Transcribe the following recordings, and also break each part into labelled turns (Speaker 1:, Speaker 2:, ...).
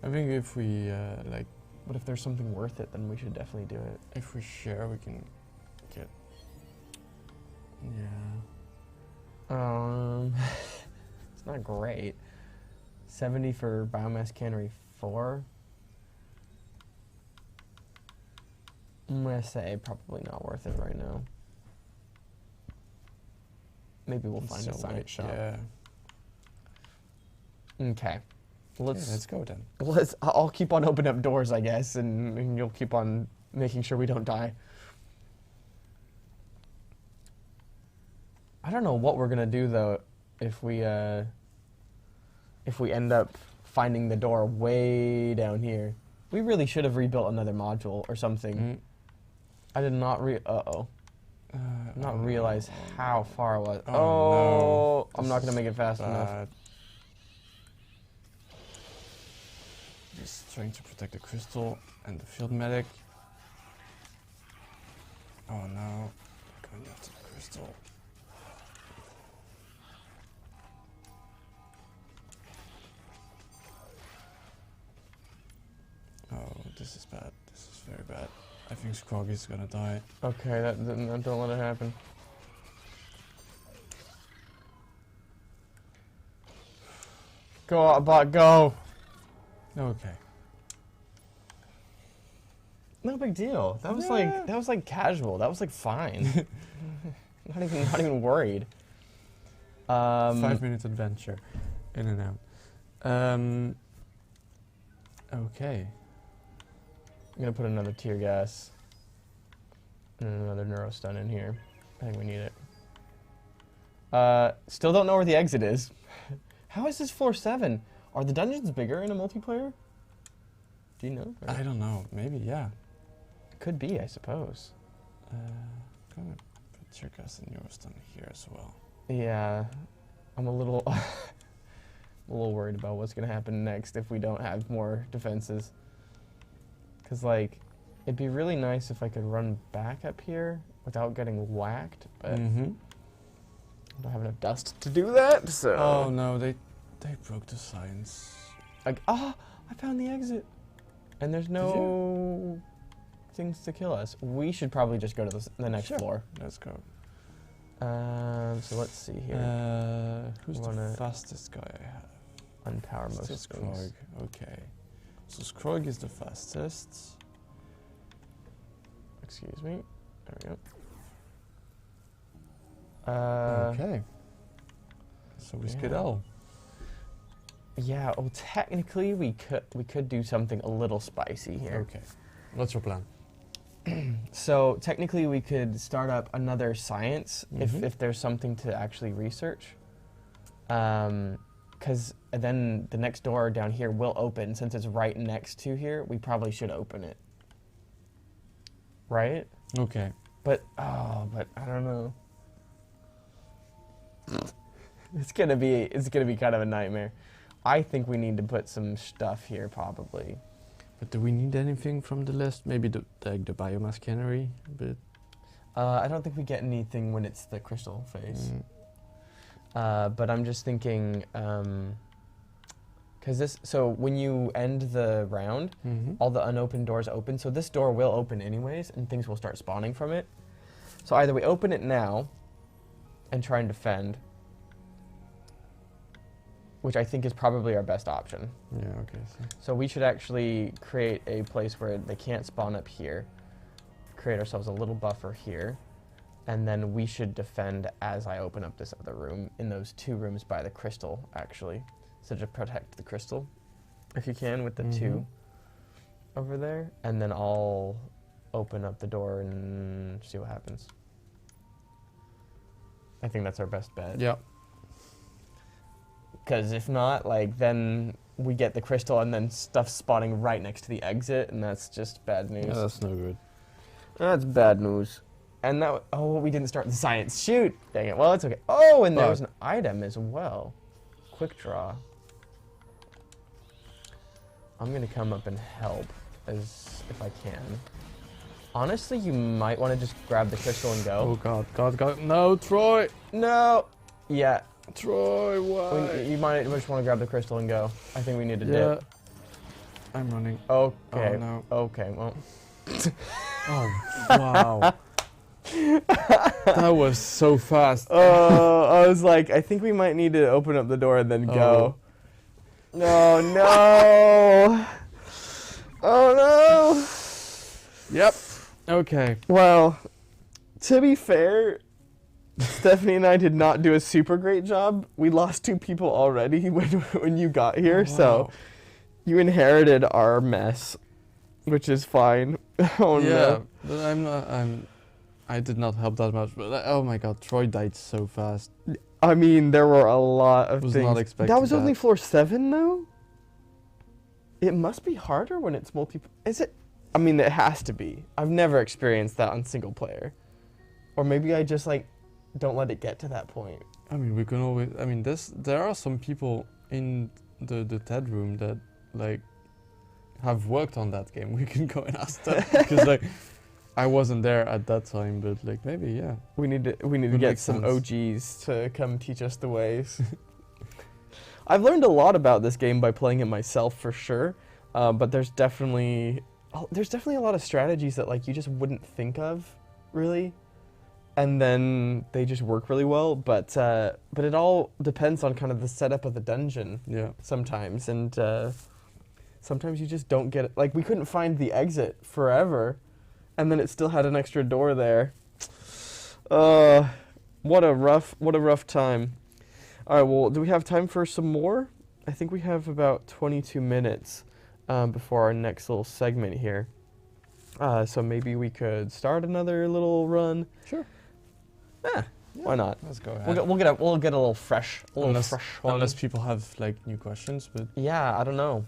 Speaker 1: I think if we like,
Speaker 2: But if there's something worth it, then we should definitely do it.
Speaker 1: if we share, we can get. Yeah.
Speaker 2: It's not great. 70 for biomass cannery 4. I'm gonna say probably not worth it right now. Maybe we'll find a science shop.
Speaker 1: Yeah.
Speaker 2: Okay.
Speaker 1: Let's go then.
Speaker 2: I'll keep on opening up doors, I guess, and you'll keep on making sure we don't die. I don't know what we're gonna do though if we end up finding the door way down here. We really should have rebuilt another module or something. I did not realize how far it was.
Speaker 1: Oh,
Speaker 2: no. I'm not
Speaker 1: This
Speaker 2: gonna make it
Speaker 1: is
Speaker 2: fast enough.
Speaker 1: bad. Just trying to protect the crystal and the field medic. Oh no, going after the crystal. Oh, this is bad. This is very bad. I think Scroggy's gonna die.
Speaker 2: Okay, don't let it happen. Go, Autobot, go!
Speaker 1: Okay.
Speaker 2: No big deal. That was like casual. That was like fine. not even worried.
Speaker 1: 5-minute adventure, in and out. Okay.
Speaker 2: I'm gonna put another tear gas and another neurostun in here. I think we need it. Still don't know where the exit is. How is this floor 7? Are the dungeons bigger in a multiplayer? Do you know?
Speaker 1: I don't know. Maybe, yeah.
Speaker 2: Could be, I suppose.
Speaker 1: Gonna put Circus and yours down here as well.
Speaker 2: Yeah, I'm a little, a little worried about what's gonna happen next if we don't have more defenses. Cause like, it'd be really nice if I could run back up here without getting whacked, but I don't have enough dust to do that. So.
Speaker 1: Oh no, they broke the science.
Speaker 2: Like, I found the exit, and there's no things to kill us. We should probably just go to the next floor.
Speaker 1: Let's go.
Speaker 2: So let's see here.
Speaker 1: Who's the fastest guy I have?
Speaker 2: Unpower most
Speaker 1: It's
Speaker 2: things.
Speaker 1: Scrog. Okay. So Scrog is the fastest.
Speaker 2: Excuse me. There we go.
Speaker 1: Okay. So we skedaddle.
Speaker 2: Yeah. Well, technically we could do something a little spicy here.
Speaker 1: Okay. What's your plan?
Speaker 2: So technically we could start up another science if there's something to actually research. Because then the next door down here will open. Since it's right next to here, we probably should open it. Right?
Speaker 1: Okay.
Speaker 2: But I don't know. It's gonna be kind of a nightmare. I think we need to put some stuff here probably.
Speaker 1: But do we need anything from the list? Maybe the biomass cannery a bit?
Speaker 2: I don't think we get anything when it's the crystal phase. But I'm just thinking, so when you end the round, all the unopened doors open. So this door will open anyways, and things will start spawning from it. So either we open it now and try and defend, which I think is probably our best option.
Speaker 1: Yeah, okay.
Speaker 2: So we should actually create a place where they can't spawn up here, create ourselves a little buffer here, and then we should defend as I open up this other room in those 2 rooms by the crystal, actually. So to protect the crystal, if you can, with the 2 over there, and then I'll open up the door and see what happens. I think that's our best bet.
Speaker 1: Yeah.
Speaker 2: Because if not, like, then we get the crystal and then stuff spawning right next to the exit, and that's just bad news.
Speaker 1: Yeah, that's no good.
Speaker 2: That's bad news. And that, we didn't start the science. Shoot! Dang it. Well, it's okay. Oh, and there was an item as well. Quick draw. I'm going to come up and help if I can. Honestly, you might want to just grab the crystal and go.
Speaker 1: Oh, God. No, Troy!
Speaker 2: No! Yeah.
Speaker 1: Troy, why?
Speaker 2: You might just want to grab the crystal and go. I think we need to dip.
Speaker 1: I'm running.
Speaker 2: Okay.
Speaker 1: Oh, no.
Speaker 2: Okay. Well.
Speaker 1: Oh, wow. That was so fast.
Speaker 2: I was like, I think we might need to open up the door and then go. Oh no! Oh no!
Speaker 1: Yep. Okay.
Speaker 2: Well, to be fair, Stephanie and I did not do a super great job. We lost 2 people already when you got here,
Speaker 1: Oh,
Speaker 2: so
Speaker 1: wow.
Speaker 2: you inherited our mess, which is fine. Oh
Speaker 1: Yeah,
Speaker 2: no!
Speaker 1: but I did not help that much. But oh my god, Troy died so fast.
Speaker 2: I mean, there were a lot of
Speaker 1: Was
Speaker 2: things.
Speaker 1: not expecting
Speaker 2: That was only
Speaker 1: that.
Speaker 2: floor 7, though. It must be harder when it's Is it? I mean, it has to be. I've never experienced that on single player, or maybe I just like don't let it get to that point.
Speaker 1: I mean, we can always. I mean, there are some people in the TED room that like have worked on that game. We can go and ask them because like I wasn't there at that time, but like maybe yeah.
Speaker 2: We need to
Speaker 1: Would
Speaker 2: get
Speaker 1: make
Speaker 2: some
Speaker 1: sense.
Speaker 2: OGs to come teach us the ways. I've learned a lot about this game by playing it myself for sure, but there's definitely a lot of strategies that like you just wouldn't think of, really, and then they just work really well. But it all depends on kind of the setup of the dungeon
Speaker 1: Yeah.
Speaker 2: sometimes, and sometimes you just don't get it. Like we couldn't find the exit forever, and then it still had an extra door there. What a rough time. All right, well, do we have time for some more? I think we have about 22 minutes before our next little segment here. So maybe we could start another little run.
Speaker 1: Sure.
Speaker 2: Yeah, why not?
Speaker 1: Let's go ahead.
Speaker 2: We'll get a little fresh, one.
Speaker 1: Unless people have like new questions, but
Speaker 2: Yeah, I don't know.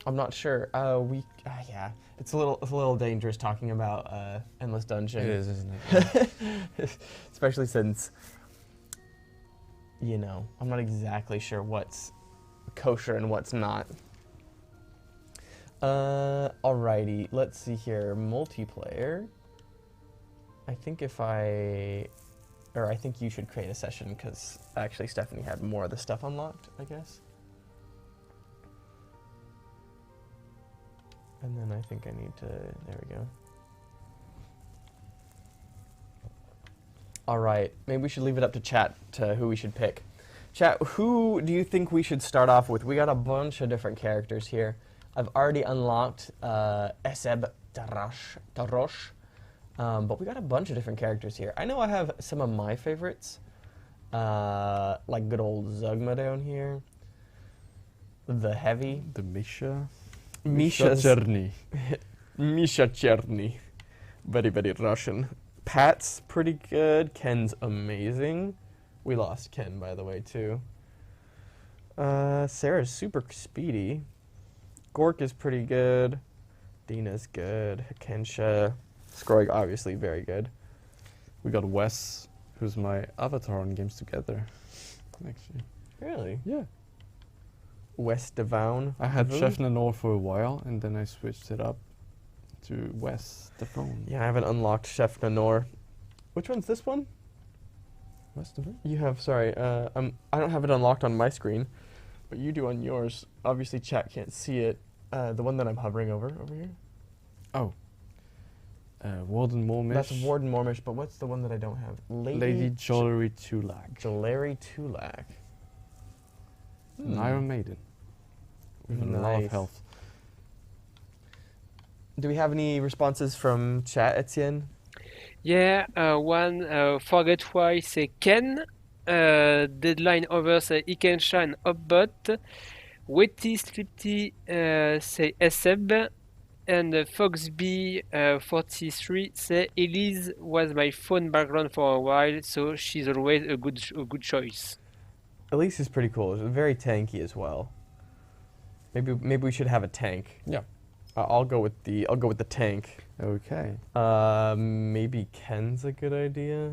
Speaker 2: I'm not sure. Yeah, it's a little dangerous talking about Endless Dungeon.
Speaker 1: it is, isn't it?
Speaker 2: Especially since, you know, I'm not exactly sure what's kosher and what's not. Alrighty, let's see here. Multiplayer. I think I think you should create a session because actually Stephanie had more of the stuff unlocked, I guess. And then I think I need to, there we go. All right, maybe we should leave it up to chat to who we should pick. Chat, who do you think we should start off with? We got a bunch of different characters here. I've already unlocked Eseb Tarosh, but we got a bunch of different characters here. I know I have some of my favorites, like good old Zugma down here. The Heavy.
Speaker 1: The Misha.
Speaker 2: Misha's-
Speaker 1: Cherny.
Speaker 2: Misha Cherny. Very, very Russian. Pat's pretty good. Ken's amazing. We lost Ken, by the way, too. Sarah's super speedy. Gork is pretty good. Dina's good. Kensha. Skroig, obviously, very good.
Speaker 1: We got Wes, who's my avatar on Games Together. Actually.
Speaker 2: Really?
Speaker 1: Yeah.
Speaker 2: West Devown.
Speaker 1: I had
Speaker 2: Really?
Speaker 1: Chef Nanor for a while, and then I switched it up to Wes the phone.
Speaker 2: Yeah, I haven't unlocked Chef Nanor. Which one's this one?
Speaker 1: Wes the phone?
Speaker 2: You have, sorry, I don't have it unlocked on my screen, but you do on yours. Obviously, chat can't see it. The one that I'm hovering over here.
Speaker 1: Oh. Warden Mormish.
Speaker 2: That's Warden Mormish, but what's the one that I don't have?
Speaker 1: Lady Jollery Tulak.
Speaker 2: Jolary Tulak.
Speaker 1: An Iron Maiden. With a lot of
Speaker 2: Nice.
Speaker 1: health.
Speaker 2: Do we have any responses from chat, Etienne?
Speaker 3: Yeah, one forget why say Ken, deadline over say Ikensha and Upbot, Witty Slipty say Eseb, and Foxby 43 say Elise was my phone background for a while, so she's always a good choice.
Speaker 2: Elise is pretty cool. She's very tanky as well. Maybe we should have a tank.
Speaker 1: Yeah.
Speaker 2: I'll go with the tank.
Speaker 1: Okay.
Speaker 2: Maybe Ken's a good idea.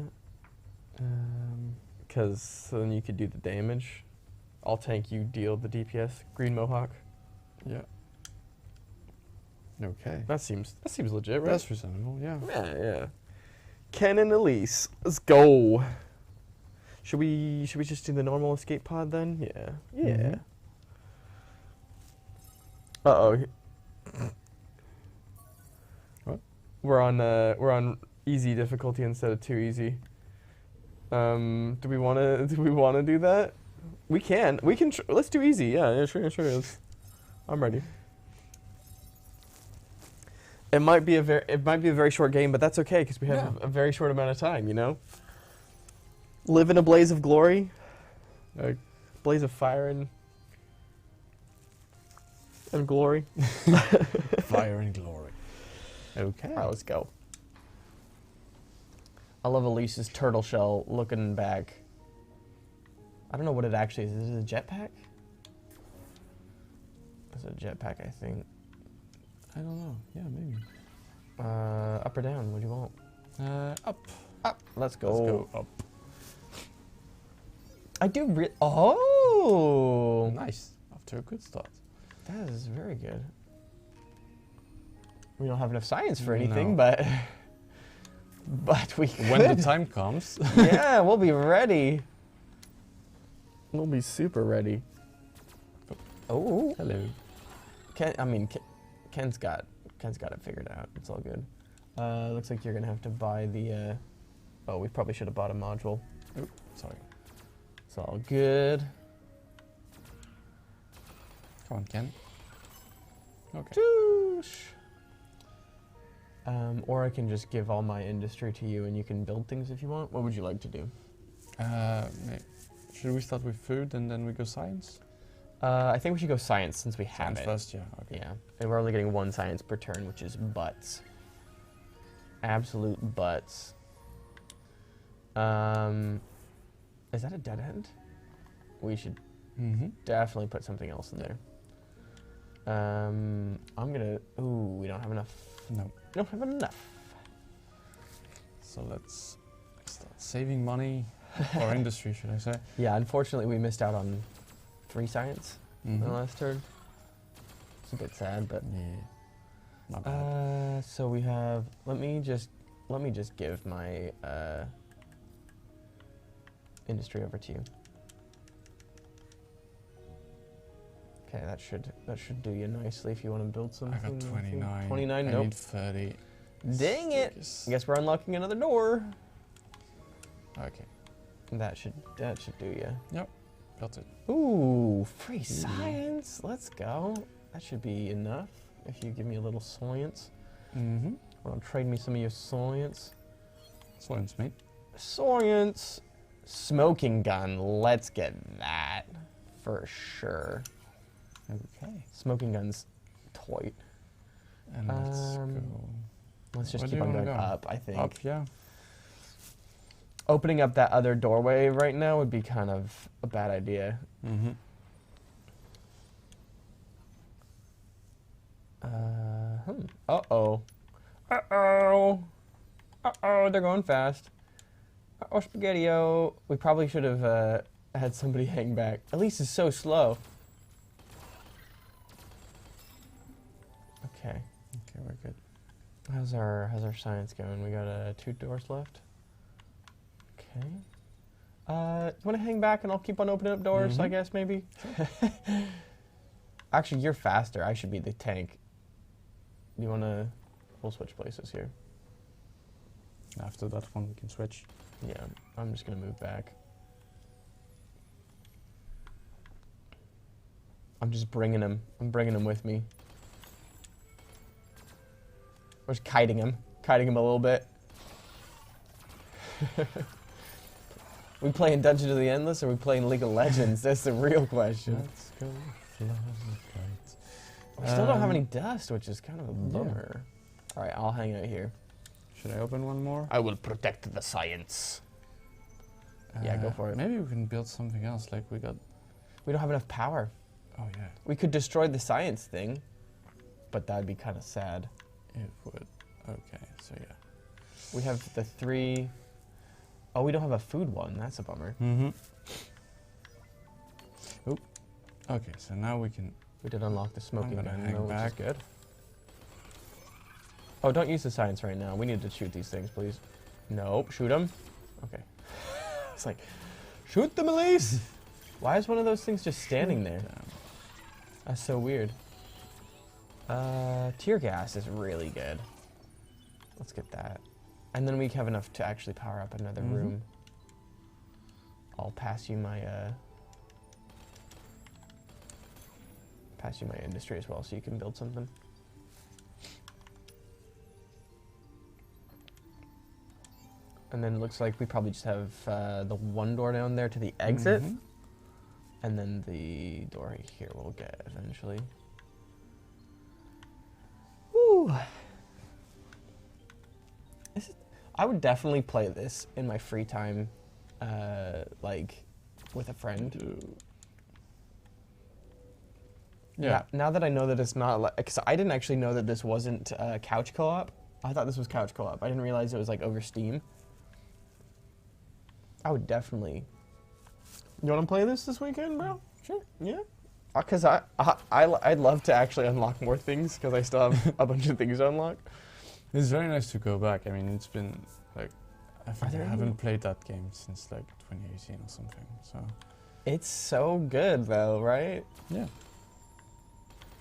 Speaker 2: Because then you could do the damage. I'll tank, you deal the DPS. Green Mohawk.
Speaker 1: Yeah. Okay.
Speaker 2: That seems legit, right?
Speaker 1: That's reasonable, yeah.
Speaker 2: Yeah. Ken and Elise, let's go. Should we just do the normal escape pod then? Yeah.
Speaker 1: Mhm.
Speaker 2: Uh-oh. We're on easy difficulty instead of too easy. Do we wanna do that? We can. Let's do easy. Yeah, sure. I'm ready. It might be a very short game, but that's okay because we have a very short amount of time. You know. Live in a blaze of glory, a blaze of fire and glory.
Speaker 1: Fire and glory. Okay.
Speaker 2: All right, let's go. I love Elise's turtle shell looking bag. I don't know what it actually is. Is it a jetpack? It's a jetpack, I think.
Speaker 1: I don't know. Yeah, maybe.
Speaker 2: Up or down? What do you want?
Speaker 1: Up.
Speaker 2: Up. Let's go.
Speaker 1: Let's go up.
Speaker 2: I do Oh!
Speaker 1: Nice. After a good start.
Speaker 2: That is very good. We don't have enough science for anything,
Speaker 1: No.
Speaker 2: but we could.
Speaker 1: When the time comes.
Speaker 2: Yeah, we'll be ready. We'll be super ready. Oh.
Speaker 1: Hello.
Speaker 2: Ken's got it figured out. It's all good. Looks like you're gonna have to buy the. Oh, we probably should have bought a module.
Speaker 1: Oh, sorry.
Speaker 2: It's all good.
Speaker 1: Come on, Ken. Okay.
Speaker 2: Doosh. Or I can just give all my industry to you and you can build things if you want. What would you like to do?
Speaker 1: Should we start with food and then we go science?
Speaker 2: I think we should go science since we have
Speaker 1: Science
Speaker 2: it.
Speaker 1: first, yeah. Okay.
Speaker 2: Yeah, and we're only getting one science per turn, which is butts. Absolute butts. Is that a dead end? We should definitely put something else in there. Ooh, we don't have enough.
Speaker 1: No.
Speaker 2: We don't have enough.
Speaker 1: So let's start saving money. Or industry, should I say.
Speaker 2: Yeah, unfortunately we missed out on 3 science in the
Speaker 1: Mhm.
Speaker 2: last turn. It's a bit sad, but
Speaker 1: Yeah. Not bad.
Speaker 2: so we have. Let me just give my industry over to you. Okay, that should do you nicely if you want to build something.
Speaker 1: I got 29.
Speaker 2: 29.
Speaker 1: I
Speaker 2: Nope.
Speaker 1: need 30.
Speaker 2: Dang it! I guess we're unlocking another door.
Speaker 1: Okay.
Speaker 2: That should do you.
Speaker 1: Yep. Built it.
Speaker 2: Ooh, free science. Let's go. That should be enough if you give me a little science.
Speaker 1: Mm-hmm.
Speaker 2: Want to trade me some of your science?
Speaker 1: Science, mate.
Speaker 2: Science. Smoking gun. Let's get that for sure.
Speaker 1: Okay.
Speaker 2: Smoking gun's toit.
Speaker 1: And let's go.
Speaker 2: Let's just
Speaker 1: Where do
Speaker 2: keep
Speaker 1: you
Speaker 2: on
Speaker 1: wanna
Speaker 2: going
Speaker 1: go?
Speaker 2: up, I think.
Speaker 1: Up, yeah.
Speaker 2: Opening up that other doorway right now would be kind of a bad idea.
Speaker 1: Mm-hmm.
Speaker 2: Uh-oh. Uh-oh. Uh-oh, they're going fast. Uh-oh, Spaghetti-O. We probably should have had somebody hang back. Elise is so slow. Okay.
Speaker 1: Okay, we're good.
Speaker 2: How's our science going? We got 2 doors left. Okay. You want to hang back and I'll keep on opening up doors, I guess, maybe? Actually, you're faster. I should be the tank. You want to... We'll switch places here.
Speaker 1: After that one, we can switch.
Speaker 2: Yeah, I'm just going to move back. I'm just bringing him. I'm bringing him with me. We're just kiting him a little bit. We playing Dungeons of the Endless or we playing League of Legends? That's the real question.
Speaker 1: Let's go fly a kite.
Speaker 2: We still don't have any dust, which is kind of a bummer. All right, I'll hang out here.
Speaker 1: Should I open one more?
Speaker 2: I will protect the science. Yeah, go for it.
Speaker 1: Maybe we can build something else. Like we got.
Speaker 2: We don't have enough power.
Speaker 1: Oh yeah.
Speaker 2: We could destroy the science thing, but that'd be kind of sad.
Speaker 1: It would. Okay. So yeah.
Speaker 2: We have the 3. Oh, we don't have a food one. That's a bummer.
Speaker 1: Mm-hmm. Oop. Okay. So now we can.
Speaker 2: We did unlock the smoking
Speaker 1: gonna
Speaker 2: gun,
Speaker 1: hang
Speaker 2: though, which is
Speaker 1: back.
Speaker 2: good. Oh, don't use the science right now. We need to shoot these things, please. Nope, shoot them. Okay. It's like, shoot them, Elise! Why is one of those things just standing there? That's so weird. Tear gas is really good. Let's get that. And then we have enough to actually power up another room. I'll pass you my industry as well, so you can build something. And then it looks like we probably just have the one door down there to the exit. And then the door here we'll get eventually. Woo! I would definitely play this in my free time, like with a friend. Yeah. Now that I know that it's not like, because I didn't actually know that this wasn't couch co-op. I thought this was couch co-op. I didn't realize it was like over Steam. I would definitely. You want to play this weekend, bro? Sure. Yeah. Because I'd love to actually unlock more things because I still have a bunch of things to unlock.
Speaker 1: It's very nice to go back. I mean, it's been like I think I haven't played that game since like 2018 or something. So.
Speaker 2: It's so good though, right?
Speaker 1: Yeah.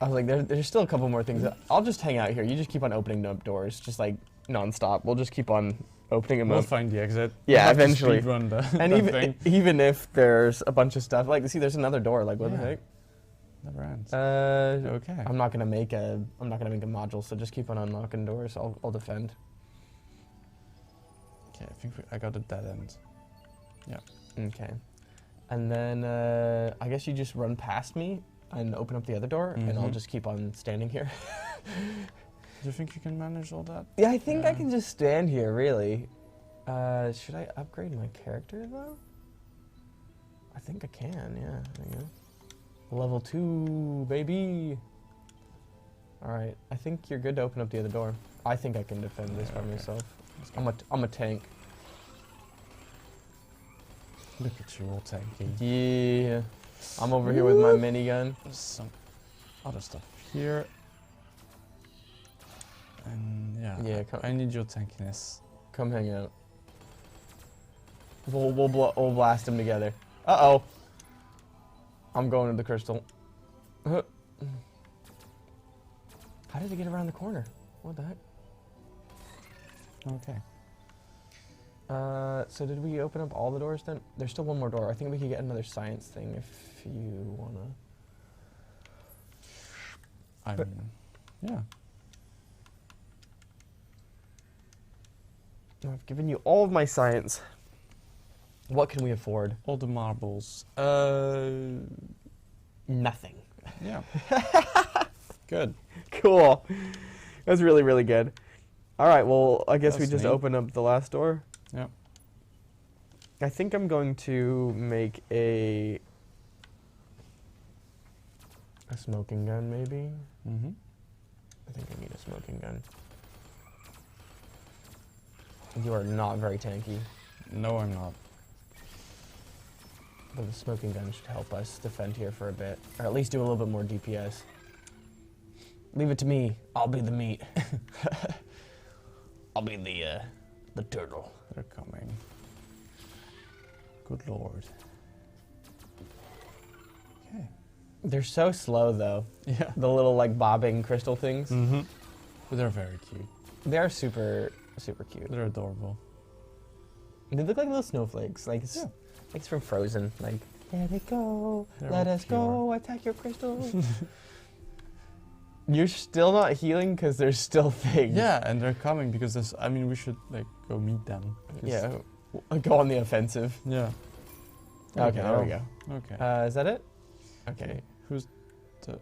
Speaker 2: I was like, there's still a couple more things. I'll just hang out here. You just keep on opening up doors, just like nonstop. We'll just keep on opening them up.
Speaker 1: We'll find the exit.
Speaker 2: Yeah,
Speaker 1: we'll
Speaker 2: eventually.
Speaker 1: Speedrun
Speaker 2: And even if there's a bunch of stuff, like see, there's another door. Like what the heck?
Speaker 1: Never ends.
Speaker 2: Okay. I'm not gonna make a module, so just keep on unlocking doors. I'll defend.
Speaker 1: Okay, I think I got a dead end. Yeah.
Speaker 2: Okay. And then I guess you just run past me and open up the other door, and I'll just keep on standing here.
Speaker 1: Do you think you can manage all that?
Speaker 2: Yeah, I think I can just stand here, really. Should I upgrade my character, though? I think I can, yeah. There you go. Level 2, baby! Alright, I think you're good to open up the other door. I think I can defend this by myself. I'm a tank.
Speaker 1: Look at you, all tanky.
Speaker 2: Yeah. I'm over here with my minigun.
Speaker 1: There's some other stuff here. And yeah, I need your tankiness.
Speaker 2: Come hang out. We'll blast them together. Uh-oh. I'm going to the crystal. How did they get around the corner? What the heck?
Speaker 1: Okay.
Speaker 2: So did we open up all the doors then? There's still one more door. I think we could get another science thing if you wanna.
Speaker 1: I mean, yeah.
Speaker 2: I've given you all of my science. What can we afford?
Speaker 1: All the marbles.
Speaker 2: Nothing.
Speaker 1: Yeah. Good.
Speaker 2: Cool. That's really, really good. All right, well, I guess we
Speaker 1: That's
Speaker 2: just
Speaker 1: neat.
Speaker 2: open up the last door.
Speaker 1: Yeah.
Speaker 2: I think I'm going to make a smoking gun, maybe. I think I need a smoking gun. You are not very tanky.
Speaker 1: No, I'm not.
Speaker 2: But the smoking gun should help us defend here for a bit. Or at least do a little bit more DPS. Leave it to me. I'll be the meat. I'll be the turtle.
Speaker 1: They're coming. Good lord. Okay.
Speaker 2: They're so slow though.
Speaker 1: Yeah.
Speaker 2: The little like bobbing crystal things.
Speaker 1: But they're very cute.
Speaker 2: They are super, super cute.
Speaker 1: They're adorable.
Speaker 2: They look like little snowflakes. Like it's from Frozen. Like, there they go. Let us go. Attack your crystals. You're still not healing because there's still things.
Speaker 1: Yeah, and they're coming because there's. I mean, we should like go meet them.
Speaker 2: Yeah. Go on the offensive.
Speaker 1: Yeah.
Speaker 2: Okay, there we go.
Speaker 1: Okay.
Speaker 2: Is that it? Okay.
Speaker 1: Who's the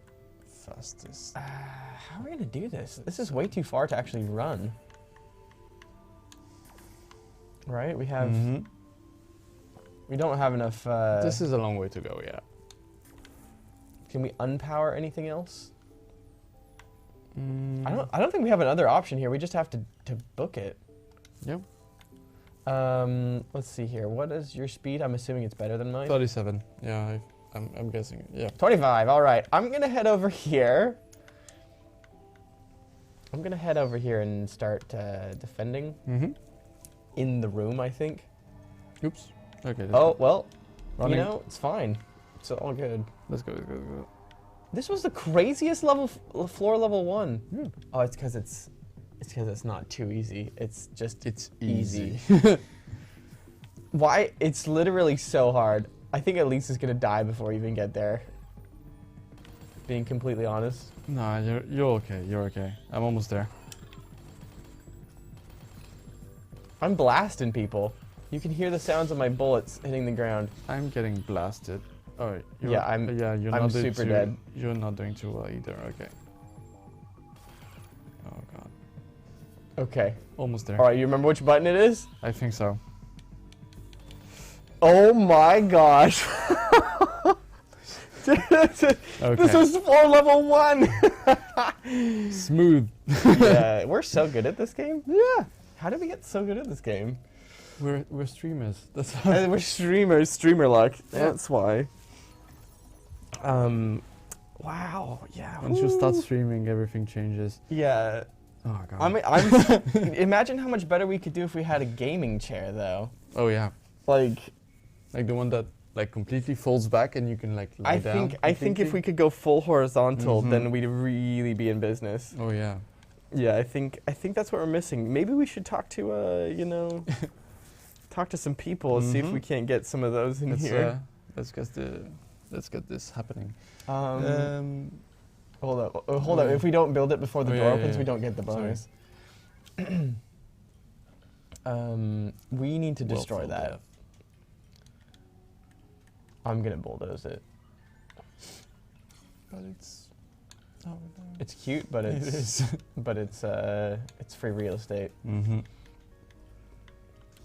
Speaker 1: fastest?
Speaker 2: How are we gonna do this? This is way too far to actually run. Right? We have. We don't have enough.
Speaker 1: This is a long way to go. Yeah.
Speaker 2: Can we unpower anything else? I don't think we have another option here. We just have to book it.
Speaker 1: Yep.
Speaker 2: Let's see here. What is your speed? I'm assuming it's better than mine.
Speaker 1: 37. Yeah, I'm guessing. Yeah.
Speaker 2: 25. All right. I'm gonna head over here. I'm gonna head over here and start defending. In the room, I think.
Speaker 1: Oops. Okay.
Speaker 2: Oh well.
Speaker 1: Running.
Speaker 2: You know, it's fine. It's all good.
Speaker 1: Let's go. Let's go. Let's go.
Speaker 2: This was the craziest floor level 1. Oh, it's because it's It's because it's not too easy. It's just
Speaker 1: It's
Speaker 2: easy.
Speaker 1: easy.
Speaker 2: Why? It's literally so hard. I think Elise is gonna die before we even get there. Being completely honest.
Speaker 1: Nah, you're okay. You're okay. I'm almost there.
Speaker 2: I'm blasting people. You can hear the sounds of my bullets hitting the ground.
Speaker 1: I'm getting blasted. Oh, you're,
Speaker 2: Yeah, I'm
Speaker 1: you're
Speaker 2: I'm
Speaker 1: not doing
Speaker 2: super
Speaker 1: too,
Speaker 2: dead.
Speaker 1: You're not doing too well either. Okay. Oh god.
Speaker 2: Okay.
Speaker 1: Almost there.
Speaker 2: All right, you remember which button it is?
Speaker 1: I think so.
Speaker 2: Oh my gosh.
Speaker 1: Okay.
Speaker 2: This was for level 1.
Speaker 1: Smooth.
Speaker 2: Yeah, we're so good at this game. Yeah. How did we get so good at this game?
Speaker 1: We're streamers. That's
Speaker 2: We're streamers, streamer luck.
Speaker 1: Yeah.
Speaker 2: That's why. Wow. Yeah.
Speaker 1: Once you start
Speaker 2: Woo.
Speaker 1: streaming, everything changes.
Speaker 2: Yeah.
Speaker 1: Oh god.
Speaker 2: I'm imagine how much better we could do if we had a gaming chair though.
Speaker 1: Oh yeah.
Speaker 2: Like
Speaker 1: The one that like completely folds back and you can like lie down.
Speaker 2: I think if we could go full horizontal,
Speaker 1: Mhm.
Speaker 2: then we'd really be in business.
Speaker 1: Oh yeah.
Speaker 2: Yeah, I think that's what we're missing. Maybe we should talk to talk to some people, see if we can't get some of those in here.
Speaker 1: Let's get this happening.
Speaker 2: Hold up. If we don't build it before the
Speaker 1: Oh,
Speaker 2: door
Speaker 1: yeah,
Speaker 2: opens,
Speaker 1: yeah.
Speaker 2: we don't get the
Speaker 1: Sorry.
Speaker 2: bonus. We need to destroy
Speaker 1: Willful
Speaker 2: that.
Speaker 1: death.
Speaker 2: I'm gonna bulldoze it.
Speaker 1: But it's. Oh no.
Speaker 2: It's cute, but
Speaker 1: It
Speaker 2: it's
Speaker 1: is.
Speaker 2: but it's free real estate.
Speaker 1: Mm-hmm.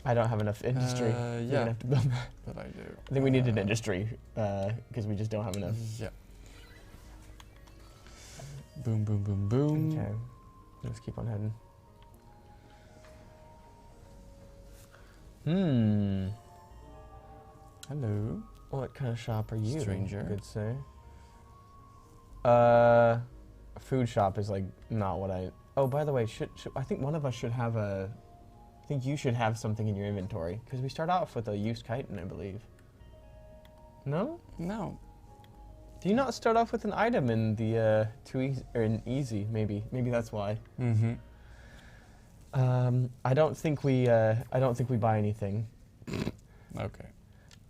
Speaker 2: I don't have enough industry. You're
Speaker 1: Yeah.
Speaker 2: gonna have to build that.
Speaker 1: But I do.
Speaker 2: I think we need an industry because we just don't have enough.
Speaker 1: Yeah. Boom, boom, boom, boom.
Speaker 2: Okay, let's keep on heading.
Speaker 1: Hello.
Speaker 2: What kind of shop are you?
Speaker 1: Stranger.
Speaker 2: Good say. Food shop is like not what I. Oh, by the way, should I think one of us should have a. I think you should have something in your inventory because we start off with a used chitin, I believe. No?
Speaker 1: No.
Speaker 2: Do you not start off with an item in the too easy or in easy? Maybe that's why.
Speaker 1: Mm-hmm.
Speaker 2: I don't think we buy anything.
Speaker 1: Okay.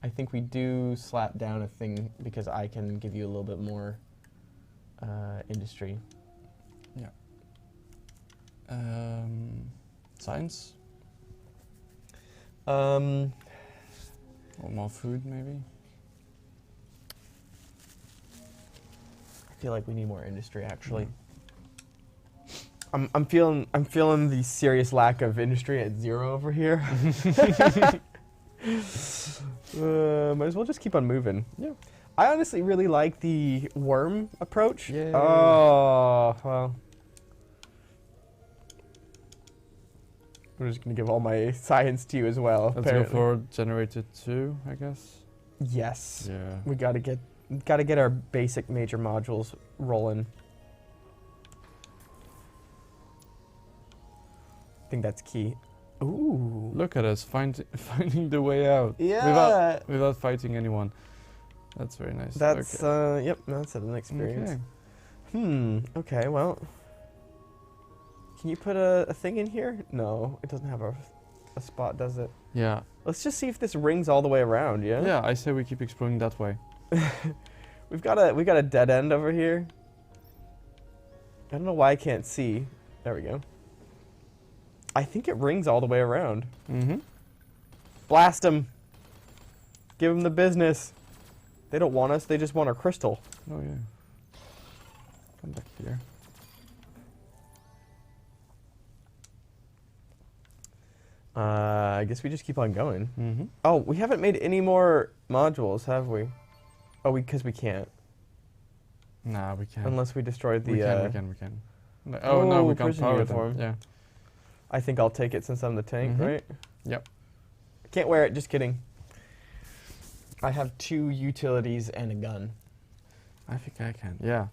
Speaker 2: I think we do slap down a thing because I can give you a little bit more industry.
Speaker 1: Yeah. Science? Or more food, maybe?
Speaker 2: I feel like we need more industry actually. I'm feeling the serious lack of industry at 0 over here. Might as well just keep on moving.
Speaker 1: Yeah.
Speaker 2: I honestly really like the worm approach.
Speaker 1: Yay.
Speaker 2: Oh, well. I'm just gonna give all my science to you as well.
Speaker 1: Let's
Speaker 2: apparently.
Speaker 1: go for generator 2, I guess.
Speaker 2: Yes.
Speaker 1: Yeah.
Speaker 2: We gotta get our basic major modules rolling. I think that's key. Ooh.
Speaker 1: Look at us finding the way out.
Speaker 2: Yeah.
Speaker 1: Without fighting anyone. That's very nice.
Speaker 2: That's
Speaker 1: okay.
Speaker 2: yep. That's an experience.
Speaker 1: Okay.
Speaker 2: Okay. Well. Can you put a thing in here? No, it doesn't have a spot, does it?
Speaker 1: Yeah.
Speaker 2: Let's just see if this rings all the way around. Yeah.
Speaker 1: Yeah, I say we keep exploring that way.
Speaker 2: we got a dead end over here. I don't know why I can't see. There we go. I think it rings all the way around.
Speaker 1: Mm-hmm.
Speaker 2: Blast them. Give them the business. They don't want us. They just want our crystal.
Speaker 1: Oh yeah. Come back here.
Speaker 2: I guess we just keep on going.
Speaker 1: Mm-hmm.
Speaker 2: Oh, we haven't made any more modules, have we? Oh, because we can't.
Speaker 1: Nah, we can't.
Speaker 2: Unless we destroyed the...
Speaker 1: we can. No, oh no, we can't
Speaker 2: prison
Speaker 1: power
Speaker 2: uniform.
Speaker 1: them. Yeah.
Speaker 2: I think I'll take it since I'm the tank,
Speaker 1: Mhm.
Speaker 2: right?
Speaker 1: Yep.
Speaker 2: Can't wear it, just kidding. I have 2 utilities and a gun.
Speaker 1: I think I can. Yeah.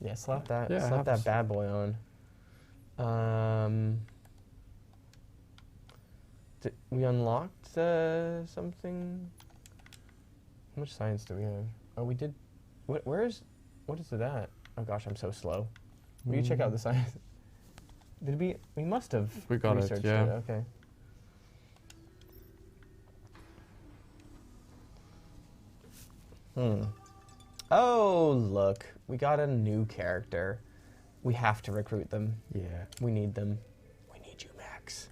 Speaker 2: Yeah, slap that.
Speaker 1: Yeah, it
Speaker 2: slap that
Speaker 1: happens.
Speaker 2: bad boy on. We unlocked something. How much science do we have? Oh, we did. What is it at? Oh gosh, I'm so slow. Will you check out the science? Did we? We must have.
Speaker 1: We got it,
Speaker 2: researched
Speaker 1: yeah.
Speaker 2: Okay. Oh, look. We got a new character. We have to recruit them.
Speaker 1: Yeah.
Speaker 2: We need them. We need you, Max.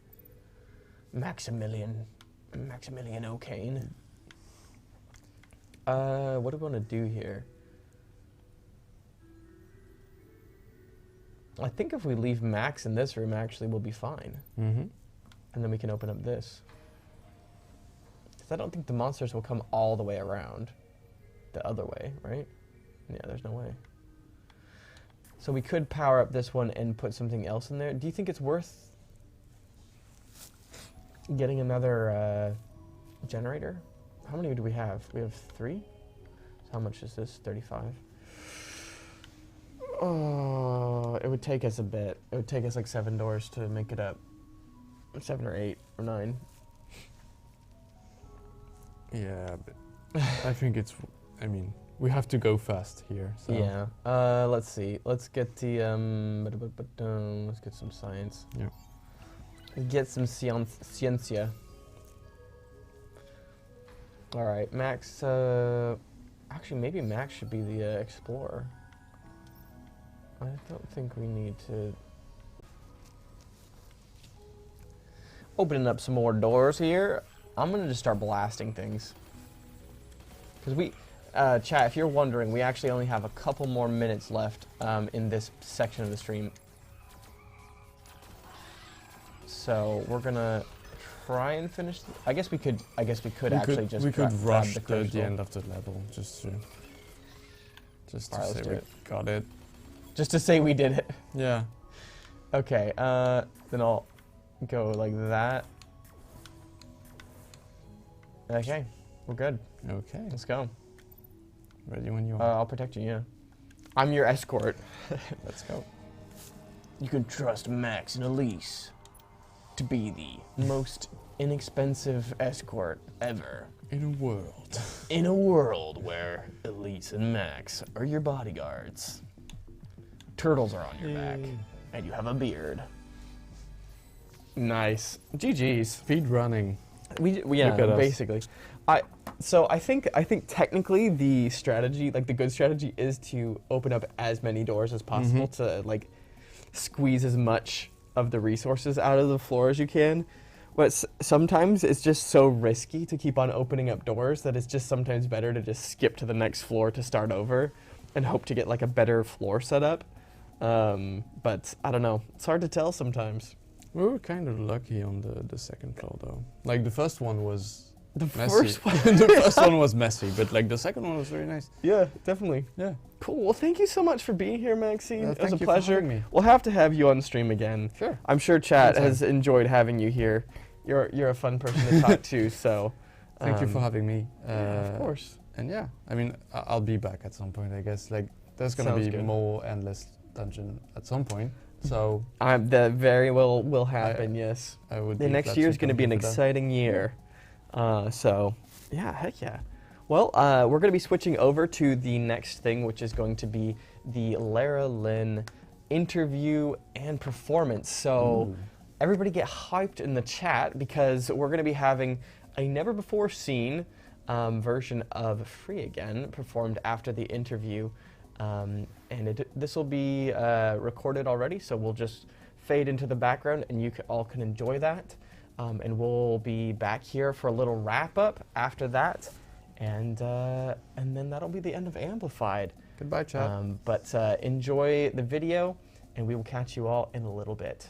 Speaker 2: Maximilian O'Kane. What do we want to do here? I think if we leave Max in this room, actually, we'll be fine.
Speaker 1: Mm-hmm.
Speaker 2: And then we can open up this. Because I don't think the monsters will come all the way around the other way, right? Yeah, there's no way. So we could power up this one and put something else in there. Do you think it's worth getting another generator? How many do we have? We have 3? So how much is this? 35? Oh, it would take us a bit. It would take us like 7 doors to make it up. 7 or 8 or 9.
Speaker 1: Yeah, but I think it's, I mean, we have to go fast here. So.
Speaker 2: Yeah. Let's see. Let's get the let's get some science.
Speaker 1: Yeah.
Speaker 2: Get some ciencia. All right, Max. Actually, maybe Max should be the explorer. I don't think we need to. Opening up some more doors here. I'm gonna just start blasting things. Cause we, chat, if you're wondering, we actually only have a couple more minutes left in this section of the stream. So we're gonna try and finish. I guess we could actually just.
Speaker 1: We could rush
Speaker 2: grab
Speaker 1: the
Speaker 2: crystal.
Speaker 1: end of the level just to
Speaker 2: Alright, let's
Speaker 1: say
Speaker 2: do
Speaker 1: we
Speaker 2: it.
Speaker 1: got it.
Speaker 2: Just to say we did it.
Speaker 1: Yeah.
Speaker 2: Okay. Then I'll go like that. Okay, we're good.
Speaker 1: Okay.
Speaker 2: Let's go.
Speaker 1: Ready when you are.
Speaker 2: I'll protect you. Yeah. I'm your escort.
Speaker 1: Let's go.
Speaker 2: You can trust Max and Elise to be the most inexpensive escort ever.
Speaker 1: In a world.
Speaker 2: In a world where Elise and Max are your bodyguards. Turtles are on your back, and you have a beard. Nice. GG's.
Speaker 1: Speed running.
Speaker 2: Yeah,
Speaker 1: Look at us.
Speaker 2: basically. So I think technically the strategy, like the good strategy, is to open up as many doors as possible to like squeeze as much of the resources out of the floor as you can. But sometimes it's just so risky to keep on opening up doors that it's just sometimes better to just skip to the next floor to start over and hope to get like a better floor setup. But I don't know. It's hard to tell sometimes.
Speaker 1: We were kind of lucky on the second floor though. Like the first one was
Speaker 2: The
Speaker 1: messy.
Speaker 2: first one.
Speaker 1: The first one was messy, but like the second one was very nice.
Speaker 2: Yeah, definitely.
Speaker 1: Yeah.
Speaker 2: Cool. Well, thank you so much for being here, Maxine. It was
Speaker 1: Thank
Speaker 2: a
Speaker 1: you for
Speaker 2: pleasure.
Speaker 1: having me.
Speaker 2: We'll have to have you on stream again.
Speaker 1: Sure.
Speaker 2: I'm sure chat
Speaker 1: Anytime.
Speaker 2: has enjoyed having you here. You're a fun person to talk to, so
Speaker 1: Thank you for having me.
Speaker 2: yeah, of course.
Speaker 1: And yeah, I mean, I'll be back at some point, I guess. Like, there's gonna
Speaker 2: Sounds
Speaker 1: be
Speaker 2: good.
Speaker 1: more endless dungeon at some point. So
Speaker 2: That very well will happen. Yes.
Speaker 1: I would.
Speaker 2: The
Speaker 1: be
Speaker 2: next
Speaker 1: glad
Speaker 2: year
Speaker 1: to
Speaker 2: is going to
Speaker 1: come
Speaker 2: be an
Speaker 1: here for that.
Speaker 2: exciting year. So, yeah, heck yeah. Well, we're going to be switching over to the next thing, which is going to be the Lira Lynn interview and performance. So,
Speaker 1: Ooh.
Speaker 2: everybody get hyped in the chat because we're going to be having a never-before-seen version of Free Again performed after the interview. And this will be recorded already, so we'll just fade into the background and you all can enjoy that. And we'll be back here for a little wrap up after that. And then that'll be the end of Amplified.
Speaker 1: Goodbye, chat.
Speaker 2: But enjoy the video, and we will catch you all in a little bit.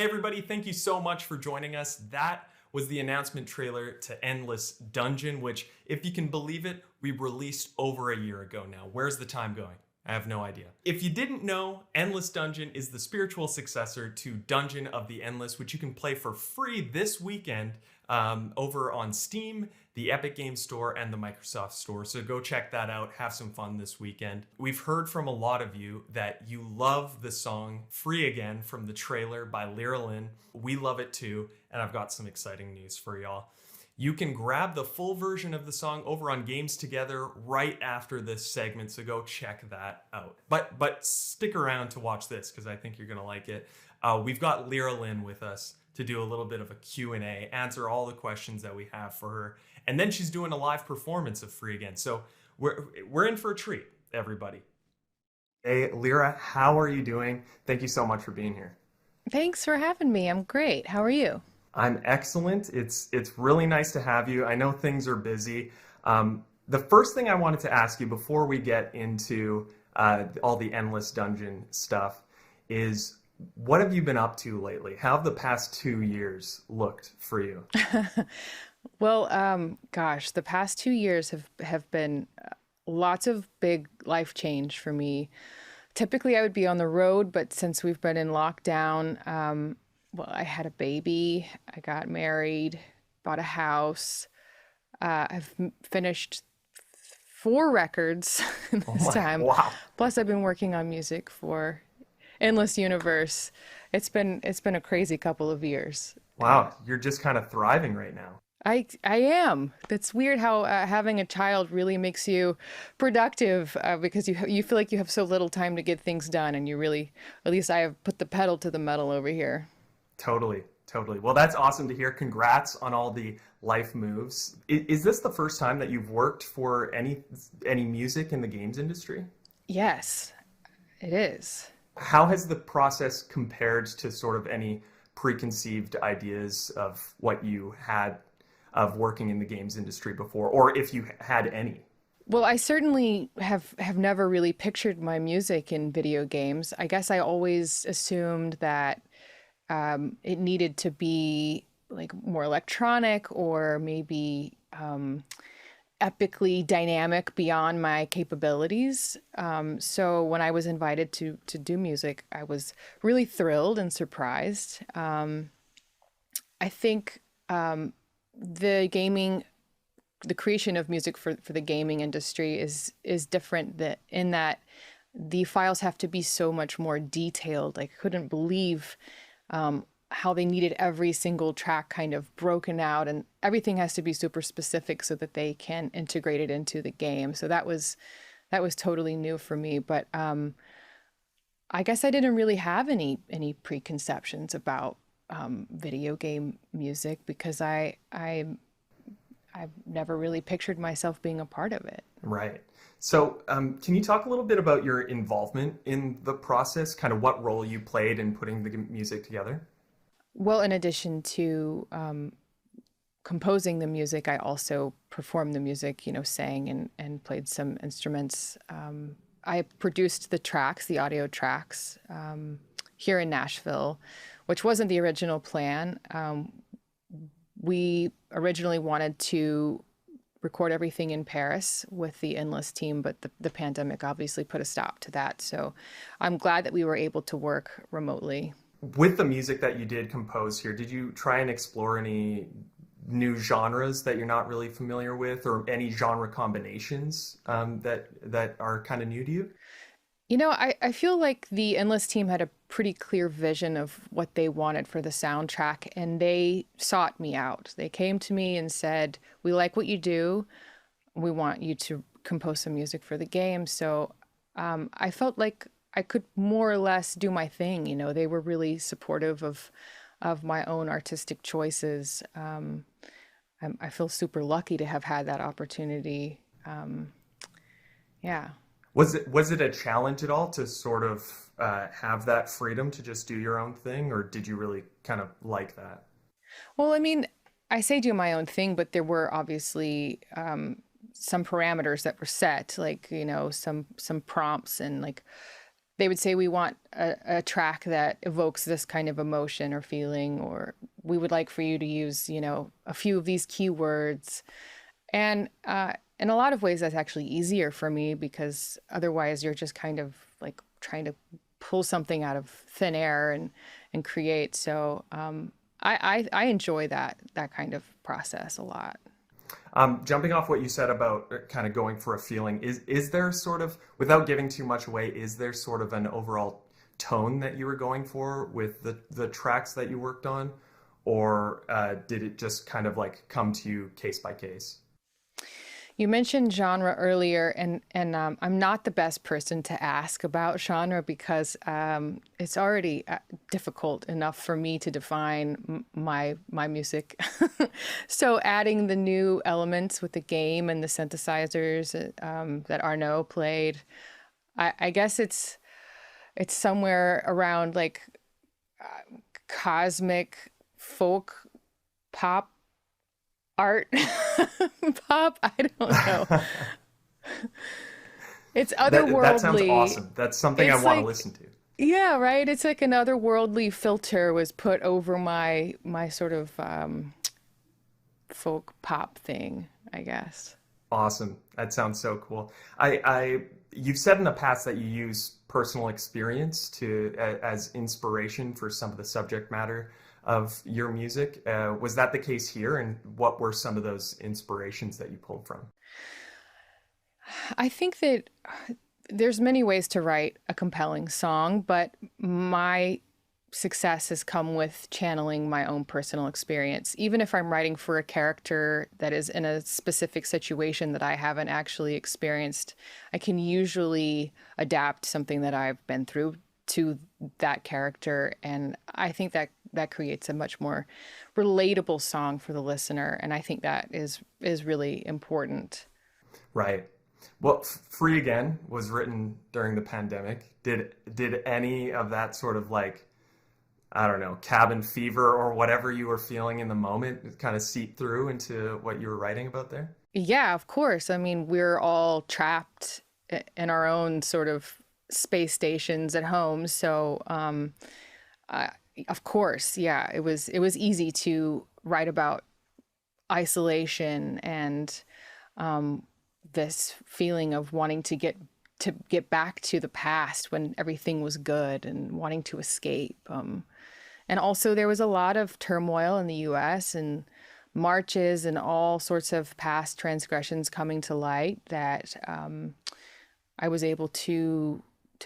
Speaker 4: everybody, thank you so much for joining us. That was the announcement trailer to Endless Dungeon, which, if you can believe it, we released over a year ago now. Where's the time going? I have no idea. If you didn't know, Endless Dungeon is the spiritual successor to Dungeon of the Endless, which you can play for free this weekend over on Steam, the Epic Games Store, and the Microsoft Store. So go check that out. Have some fun this weekend. We've heard from a lot of you that you love the song Free Again from the trailer by Lira Lynn. We love it too, and I've got some exciting news for y'all. You can grab the full version of the song over on Games Together right after this segment, so go check that out. But stick around to watch this, because I think you're going to like it. We've got Lira Lynn with us to do a little bit of a Q&A, answer all the questions that we have for her. And then she's doing a live performance of Free Again. So we're in for a treat, everybody. Hey, Lira, how are you doing? Thank you so much for being here.
Speaker 5: Thanks for having me. I'm great. How are you?
Speaker 4: I'm excellent. It's really nice to have you. I know things are busy. The first thing I wanted to ask you before we get into all the Endless Dungeon stuff is, what have you been up to lately? How have the past 2 years looked for you?
Speaker 5: Well, gosh, the past 2 years have been lots of big life change for me. Typically, I would be on the road, but since we've been in lockdown, well, I had a baby, I got married, bought a house. I've finished 4 records in this time.
Speaker 4: Wow.
Speaker 5: Plus, I've been working on music for Endless Universe. It's been a crazy couple of years.
Speaker 4: Wow, you're just kind of thriving right now.
Speaker 5: I am. It's weird how having a child really makes you productive because you feel like you have so little time to get things done, and you really, at least I have put the pedal to the metal over here.
Speaker 4: Totally. Well, that's awesome to hear. Congrats on all the life moves. Is this the first time that you've worked for any music in the games industry?
Speaker 5: Yes, it is.
Speaker 4: How has the process compared to sort of any preconceived ideas of what you had of working in the games industry before, or if you had any?
Speaker 5: Well, I certainly have never really pictured my music in video games. I guess I always assumed that it needed to be like more electronic or maybe epically dynamic beyond my capabilities. So when I was invited to do music, I was really thrilled and surprised. I think the creation of music for the gaming industry is different in that the files have to be so much more detailed. I couldn't believe how they needed every single track kind of broken out, and everything has to be super specific so that they can integrate it into the game. So that was totally new for me. But I guess I didn't really have any preconceptions about video game music because I've never really pictured myself being a part of it.
Speaker 4: Right. So can you talk a little bit about your involvement in the process, kind of what role you played in putting the music together?
Speaker 5: Well, in addition to composing the music, I also performed the music, sang and played some instruments. I produced the tracks, the audio tracks, here in Nashville, which wasn't the original plan. We originally wanted to record everything in Paris with the Endless team, but the pandemic obviously put a stop to that. So I'm glad that we were able to work remotely.
Speaker 4: With the music that you did compose here, did you try and explore any new genres that you're not really familiar with, or any genre combinations that are kind of new to you?
Speaker 5: I feel like the Endless team had a pretty clear vision of what they wanted for the soundtrack, and they sought me out. They came to me and said, "We like what you do. We want you to compose some music for the game." So I felt like I could more or less do my thing. They were really supportive of my own artistic choices. I feel super lucky to have had that opportunity. Yeah.
Speaker 4: Was it a challenge at all to sort of have that freedom to just do your own thing, or did you really kind of like that?
Speaker 5: Well, I mean, I say do my own thing, but there were obviously some parameters that were set, like some prompts and like they would say, we want a track that evokes this kind of emotion or feeling, or we would like for you to use, you know, a few of these keywords. And in a lot of ways, that's actually easier for me, because otherwise you're just kind of like trying to pull something out of thin air and create. So I enjoy that kind of process a lot.
Speaker 4: Jumping off what you said about kind of going for a feeling, is there sort of, without giving too much away, is there sort of an overall tone that you were going for with the tracks that you worked on? Or did it just kind of like come to you case by case?
Speaker 5: You mentioned genre earlier, and I'm not the best person to ask about genre, because it's already difficult enough for me to define my music. So adding the new elements with the game and the synthesizers that Arnaud played, I guess it's somewhere around like cosmic folk pop art. Pop, I don't know. It's otherworldly.
Speaker 4: That sounds awesome. That's something I want to listen to.
Speaker 5: Yeah, right. It's like an otherworldly filter was put over my sort of folk pop thing, I guess.
Speaker 4: Awesome. That sounds so cool. You've said in the past that you use personal experience as inspiration for some of the subject matter of your music. Was that the case here? And what were some of those inspirations that you pulled from?
Speaker 5: I think that there's many ways to write a compelling song, but my success has come with channeling my own personal experience. Even if I'm writing for a character that is in a specific situation that I haven't actually experienced, I can usually adapt something that I've been through to that character. And I think that creates a much more relatable song for the listener. And I think that is really important.
Speaker 4: Right. Well, Free Again was written during the pandemic. Did any of that sort of like, I don't know, cabin fever or whatever you were feeling in the moment kind of seep through into what you were writing about there?
Speaker 5: Yeah, of course. I mean, we're all trapped in our own sort of space stations at home. So, of course, yeah, it was easy to write about isolation and this feeling of wanting to get back to the past when everything was good and wanting to escape. And also there was a lot of turmoil in the US and marches and all sorts of past transgressions coming to light that I was able to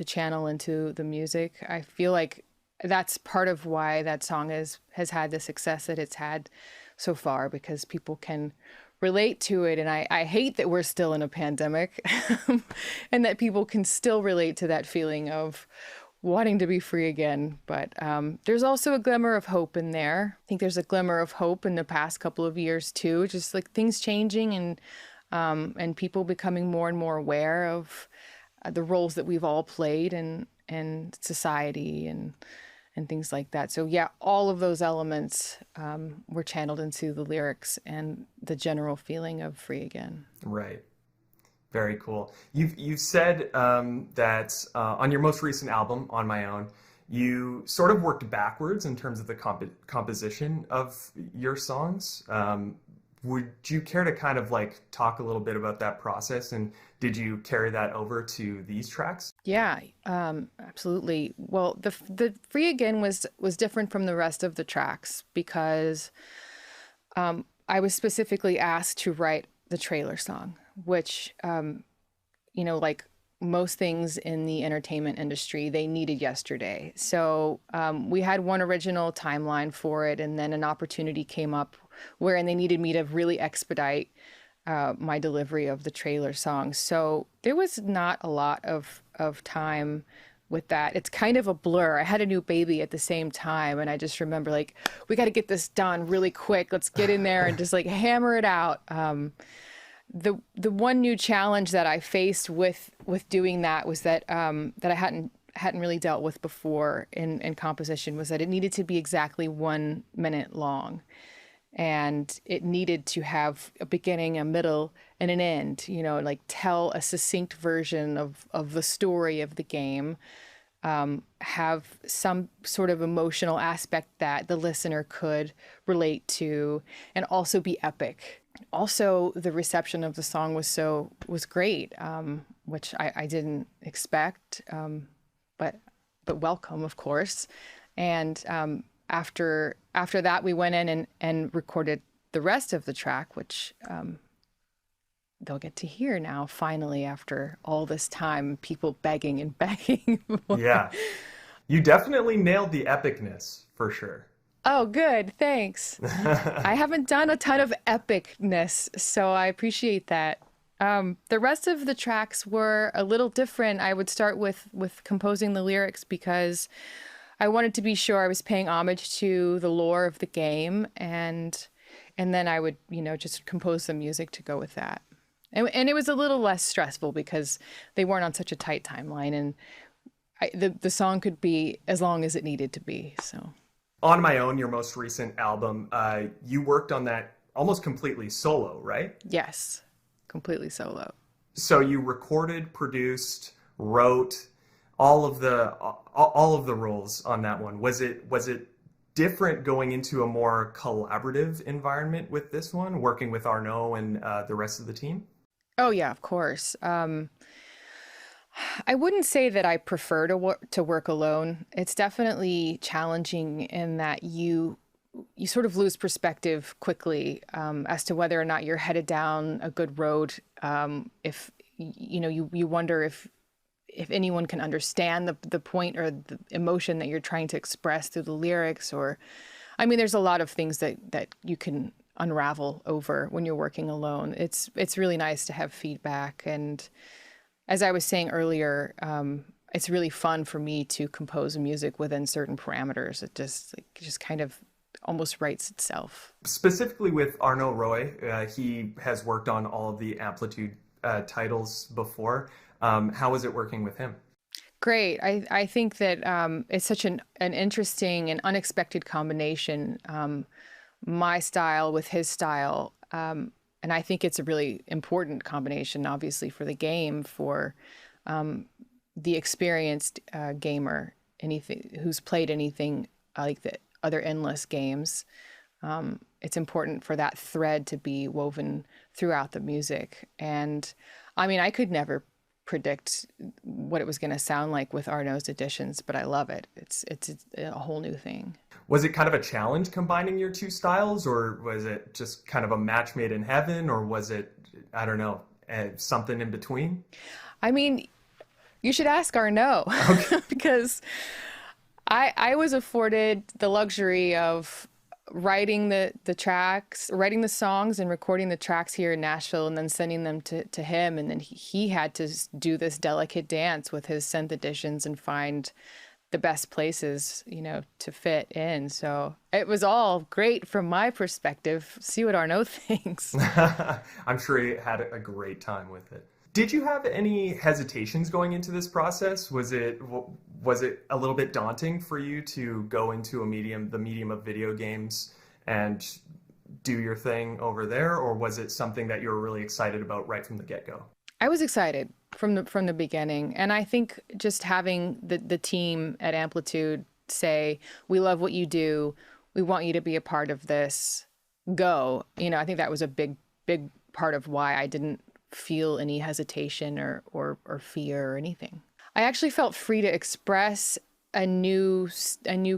Speaker 5: channel into the music. I feel like that's part of why that song has had the success that it's had so far, because people can relate to it. And I hate that we're still in a pandemic and that people can still relate to that feeling of wanting to be free again. But there's also a glimmer of hope in there. I think there's a glimmer of hope in the past couple of years too, just like things changing and people becoming more and more aware of the roles that we've all played in society and things like that. So yeah, all of those elements were channeled into the lyrics and the general feeling of Free Again.
Speaker 4: Right. Very cool. You've said that on your most recent album, On My Own, you sort of worked backwards in terms of the composition of your songs. Would you care to kind of like talk a little bit about that process, and did you carry that over to these tracks?
Speaker 5: Yeah, absolutely. Well, the Free Again was different from the rest of the tracks because I was specifically asked to write the trailer song, which, like most things in the entertainment industry, they needed yesterday. So we had one original timeline for it, and then an opportunity came up wherein they needed me to really expedite my delivery of the trailer song. So there was not a lot of time with that. It's kind of a blur. I had a new baby at the same time, and I just remember like, we got to get this done really quick. Let's get in there and just like hammer it out. The one new challenge that I faced with doing that was that that I hadn't really dealt with before in composition, was that it needed to be exactly 1 minute long. And it needed to have a beginning, a middle, and an end, like tell a succinct version of the story of the game have some sort of emotional aspect that the listener could relate to, and also be epic. Also, the reception of the song was great, which I didn't expect, but welcome, of course. And after that, we went in and recorded the rest of the track, which they'll get to hear now, finally, after all this time, people begging and begging.
Speaker 4: Yeah. You definitely nailed the epicness, for sure.
Speaker 5: Oh, good. Thanks. I haven't done a ton of epicness, so I appreciate that. The rest of the tracks were a little different. I would start with composing the lyrics because I wanted to be sure I was paying homage to the lore of the game, and then I would, just compose the music to go with that. And it was a little less stressful because they weren't on such a tight timeline, and the song could be as long as it needed to be. So,
Speaker 4: On My Own, your most recent album, you worked on that almost completely solo, right?
Speaker 5: Yes, completely solo.
Speaker 4: So you recorded, produced, wrote all of the roles on that one. Was it different going into a more collaborative environment with this one, working with Arnaud and the rest of the team?
Speaker 5: Oh yeah, of course. I wouldn't say that I prefer to work alone. It's definitely challenging in that you sort of lose perspective quickly as to whether or not you're headed down a good road. If you wonder if anyone can understand the point or the emotion that you're trying to express through the lyrics, or, I mean, there's a lot of things that you can unravel over when you're working alone. It's really nice to have feedback. And as I was saying earlier, it's really fun for me to compose music within certain parameters. It just kind of almost writes itself.
Speaker 4: Specifically with Arnaud Roy, he has worked on all of the Amplitude titles before. How is it working with him?
Speaker 5: Great. I think that it's such an interesting and unexpected combination, my style with his style. And I think it's a really important combination, obviously, for the game, for the experienced gamer, who's played anything like the other endless games. It's important for that thread to be woven throughout the music. And I mean, I could never predict what it was going to sound like with Arnaud's additions, but I love it. It's a whole new thing.
Speaker 4: Was it kind of a challenge combining your two styles, or was it just kind of a match made in heaven, or was it, I don't know, something in between?
Speaker 5: I mean, you should ask Arnaud. Okay. Because I was afforded the luxury of writing the tracks, writing the songs and recording the tracks here in Nashville, and then sending them to him. And then he had to do this delicate dance with his synth additions and find the best places, to fit in. So it was all great from my perspective. See what Arnaud thinks.
Speaker 4: I'm sure he had a great time with it. Did you have any hesitations going into this process? Was it a little bit daunting for you to go into the medium of video games, and do your thing over there, or was it something that you were really excited about right from the get-go?
Speaker 5: I was excited from the beginning, and I think just having the team at Amplitude say, "We love what you do. We want you to be a part of this. Go." I think that was a big part of why I didn't feel any hesitation or fear or anything. I actually felt free to express a new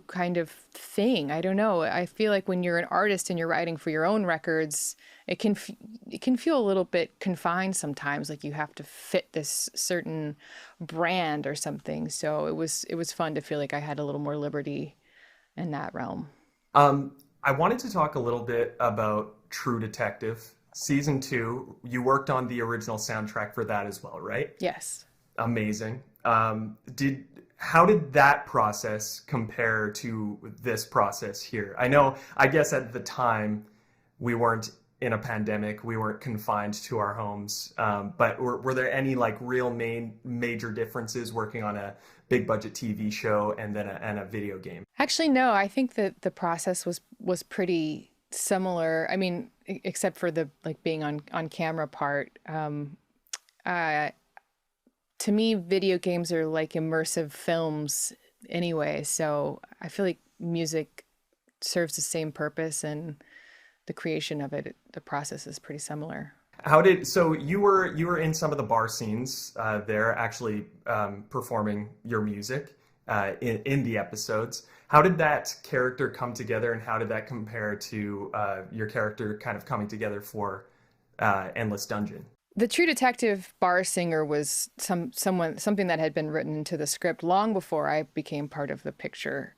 Speaker 5: kind of thing. I don't know. I feel like when you're an artist and you're writing for your own records, it can feel a little bit confined sometimes, like you have to fit this certain brand or something. So it was fun to feel like I had a little more liberty in that realm.
Speaker 4: I wanted to talk a little bit about True Detective. Season 2, you worked on the original soundtrack for that as well, right?
Speaker 5: Yes.
Speaker 4: Amazing. How did that process compare to this process here? I guess at the time we weren't in a pandemic, we weren't confined to our homes, but were there any real major differences working on a big budget TV show and then a video game?
Speaker 5: Actually, no. I think that the process was pretty similar. I mean, except for the being on camera part. to me, video games are like immersive films anyway. So I feel like music serves the same purpose, and the creation of it, the process is pretty similar.
Speaker 4: So you were in some of the bar scenes there, actually performing your music in the episodes. How did that character come together, and how did that compare to your character kind of coming together for Endless Dungeon?
Speaker 5: The True Detective bar singer was something that had been written into the script long before I became part of the picture.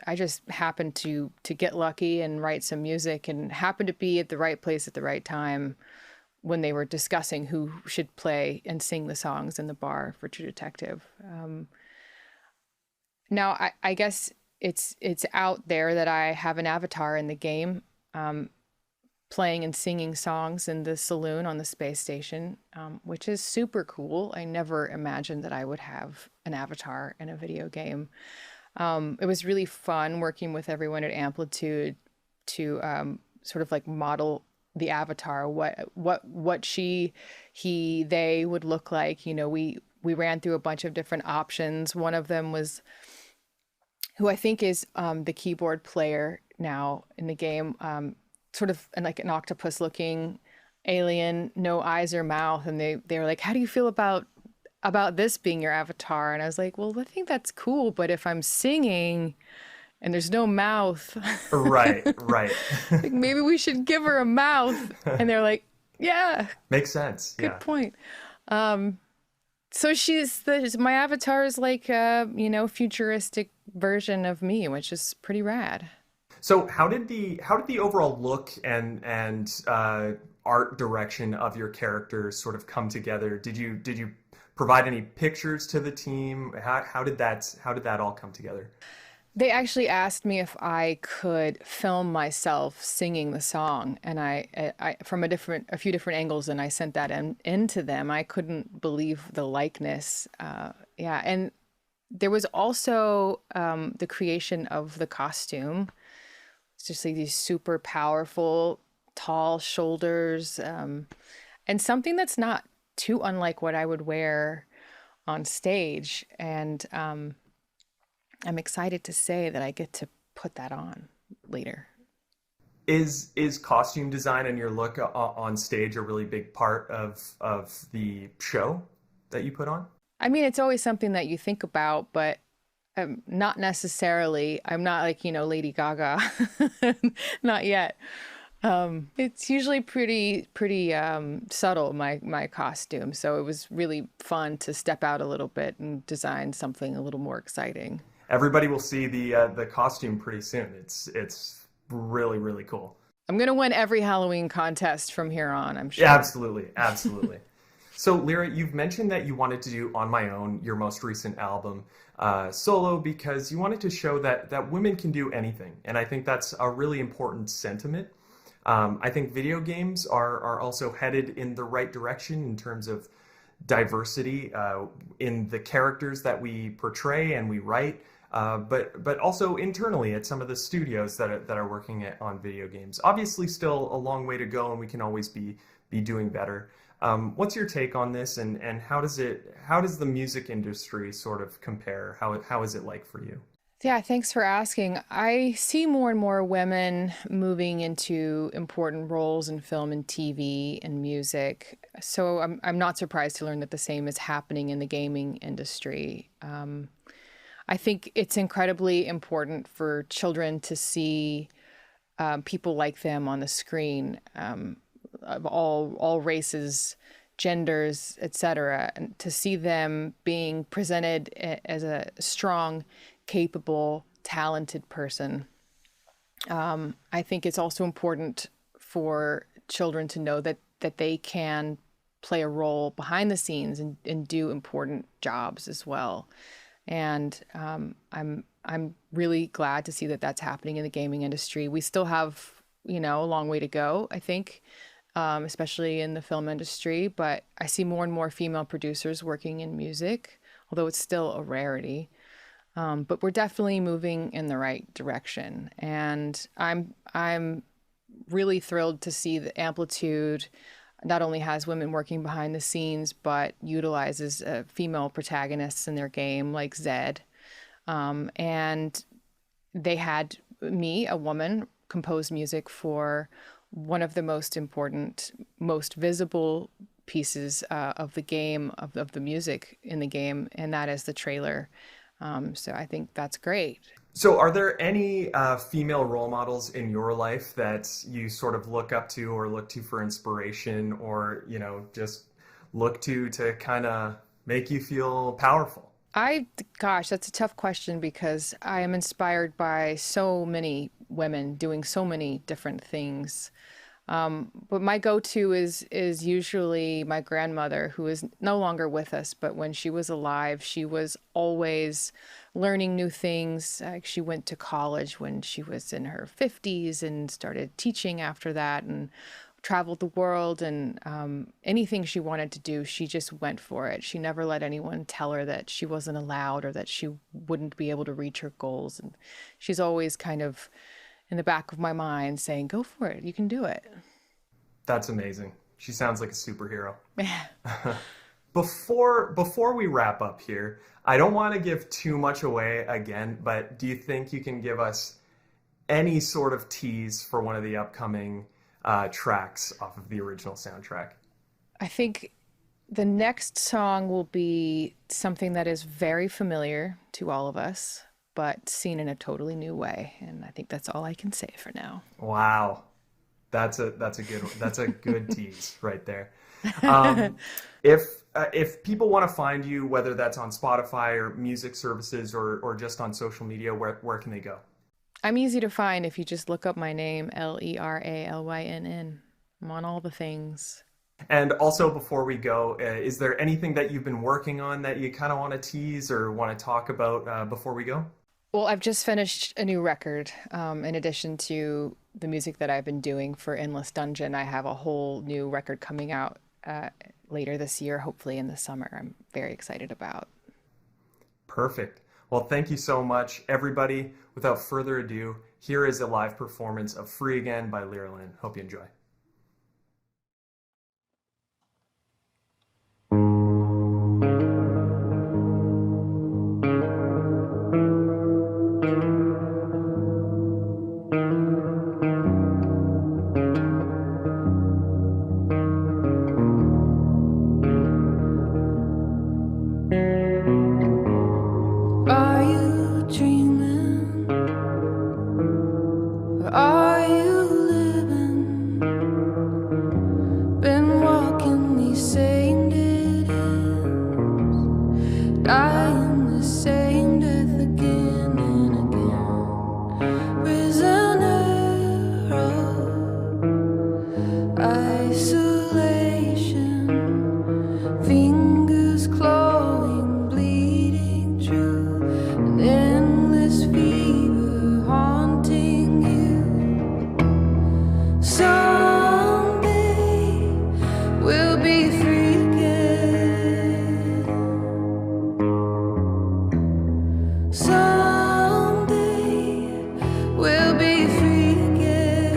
Speaker 5: I just happened to get lucky and write some music, and happened to be at the right place at the right time when they were discussing who should play and sing the songs in the bar for True Detective. Now, I guess it's out there that I have an avatar in the game, playing and singing songs in the saloon on the space station, which is super cool. I never imagined that I would have an avatar in a video game. It was really fun working with everyone at Amplitude to sort of like model the avatar, what they would look like. You know, we ran through a bunch of different options. One of them was who I think is the keyboard player now in the game, sort of like an octopus looking alien, no eyes or mouth. And they were like, how do you feel about this being your avatar? And I was like, well, I think that's cool, but if I'm singing and there's no mouth,
Speaker 4: right.
Speaker 5: like maybe we should give her a mouth. And they're like, yeah,
Speaker 4: makes sense.
Speaker 5: Good point. So my avatar is like a, futuristic version of me, which is pretty rad.
Speaker 4: So how did the overall look and art direction of your character sort of come together? Did you provide any pictures to the team? How did that all come together?
Speaker 5: They actually asked me if I could film myself singing the song, and I from a few different angles, and I sent that into them. I couldn't believe the likeness. And there was also the creation of the costume. It's just like these super powerful, tall shoulders, and something that's not too unlike what I would wear on stage. And I'm excited to say that I get to put that on later.
Speaker 4: Is costume design and your look on stage a really big part of the show that you put on?
Speaker 5: I mean, it's always something that you think about, but not necessarily. I'm not like, Lady Gaga. Not yet. It's usually pretty subtle, my costume. So it was really fun to step out a little bit and design something a little more exciting.
Speaker 4: Everybody will see the costume pretty soon. It's really, really cool.
Speaker 5: I'm going to win every Halloween contest from here on, I'm sure.
Speaker 4: Yeah, absolutely. So, Lira, you've mentioned that you wanted to do On My Own, your most recent album, solo, because you wanted to show that women can do anything. And I think that's a really important sentiment. I think video games are also headed in the right direction in terms of diversity in the characters that we portray and we write, but also internally at some of the studios that are working on video games. Obviously, still a long way to go, and we can always be doing better. What's your take on this, and how does the music industry sort of compare? How is it like for you?
Speaker 5: Yeah, thanks for asking. I see more and more women moving into important roles in film and TV and music. So I'm not surprised to learn that the same is happening in the gaming industry. I think it's incredibly important for children to see people like them on the screen, of all races, genders, etc., and to see them being presented as a strong, capable, talented person. I think it's also important for children to know that they can play a role behind the scenes and do important jobs as well. And I'm really glad to see that that's happening in the gaming industry. We still have, a long way to go, I think, especially in the film industry. But I see more and more female producers working in music, although it's still a rarity. But we're definitely moving in the right direction. And I'm really thrilled to see the Amplitude not only has women working behind the scenes, but utilizes female protagonists in their game, like Zed. And they had me, a woman, compose music for one of the most important, most visible pieces of the game, of the music in the game, and that is the trailer. So I think that's great.
Speaker 4: So are there any female role models in your life that you sort of look up to or look to for inspiration, or, you know, just look to kind of make you feel powerful?
Speaker 5: Gosh, that's a tough question because I am inspired by so many women doing so many different things. But my go-to is usually my grandmother, who is no longer with us, but when she was alive, she was always learning new things. She went to college when she was in her 50s and started teaching after that, and traveled the world, and anything she wanted to do, she just went for it. She never let anyone tell her that she wasn't allowed or that she wouldn't be able to reach her goals. And she's always kind of in the back of my mind saying, go for it, you can do it.
Speaker 4: That's amazing. She sounds like a superhero. Before we wrap up here, I don't want to give too much away again, but do you think you can give us any sort of tease for one of the upcoming tracks off of the original soundtrack?
Speaker 5: I think the next song will be something that is very familiar to all of us, but seen in a totally new way. And I think that's all I can say for now.
Speaker 4: Wow. That's a good one. That's a good tease right there. If people want to find you, whether that's on Spotify or music services or just on social media, where can they go?
Speaker 5: I'm easy to find if you just look up my name, LeraLynn. I'm on all the things.
Speaker 4: And also, before we go, is there anything that you've been working on that you kind of want to tease or want to talk about before we go?
Speaker 5: Well, I've just finished a new record. In addition to the music that I've been doing for Endless Dungeon, I have a whole new record coming out later this year, hopefully in the summer. I'm very excited about.
Speaker 4: Perfect. Well, thank you so much, everybody. Without further ado, here is a live performance of Free Again by Lira Lynn. Hope you enjoy.
Speaker 6: Are you dreaming? Or are you living? Been walking these same dead ends, dying the same death again and again. Prisoner of isolation, fingers clawing, bleeding through an endless fever haunting you. Someday we'll be free again. Someday we'll be free again.